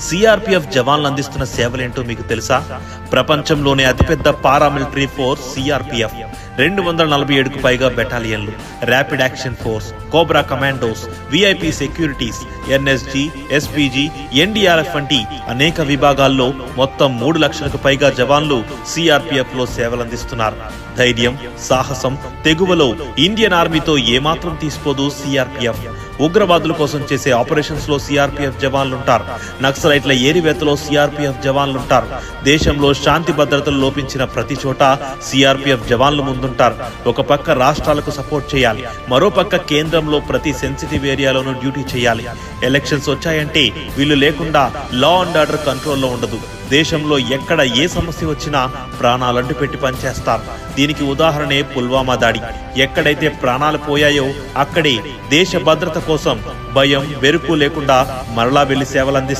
CRPF జవాన్లు అందిస్తున్న సేవలేంటో మీకు తెలుసా? ప్రపంచంలోనే అతిపెద్ద పారామిలిటరీ ఫోర్స్ సిఆర్పిఎఫ్. 247కు పైగా బెటాలియన్లు, rapid action force, Cobra commandos, VIP securities, NSG, SPG, NDRF వంటి అనేక విభాగాల్లో మొత్తం 3 లక్షలకు పైగా జవాన్లు సిఆర్పిఎఫ్ లో సేవలందిస్తున్నారు. ధైర్యం, సాహసం, తెగువలో ఇండియన్ ఆర్మీతో ఏమాత్రం తీసిపోదు సిఆర్పిఎఫ్. ఉగ్రవాదుల కోసం చేసే ఆపరేషన్స్ లో సిఆర్పిఎఫ్ జవాన్లుంటారు. నక్సలైట్ల ఏరివేతలో సిఆర్పిఎఫ్ జవాన్లుంటారు. దేశంలో శాంతి భద్రతలు లోపించిన ప్రతి చోట సిఆర్పిఎఫ్ జవాన్లు ముందుంటారు. ఒక పక్క రాష్ట్రాలకు సపోర్ట్ చేయాలి, మరో పక్క కేంద్రంలో ప్రతి సెన్సిటివ్ ఏరియాలోనూ డ్యూటీ చేయాలి. ఎలక్షన్స్ వచ్చాయంటే వీళ్ళు లేకుండా లా అండ్ ఆర్డర్ కంట్రోల్లో ఉండదు. దేశంలో ఎక్కడ ఏ సమస్య వచ్చినా ప్రాణాలంటు పెట్టి పనిచేస్తారు. దీనికి ఉదాహరణే పుల్వామా దాడి. ఎక్కడైతే ప్రాణాలు పోయాయో అక్కడే దేశ భద్రత కోసం భయం, బెరుకు లేకుండా మరలా వెళ్లి సేవలందిస్తారు.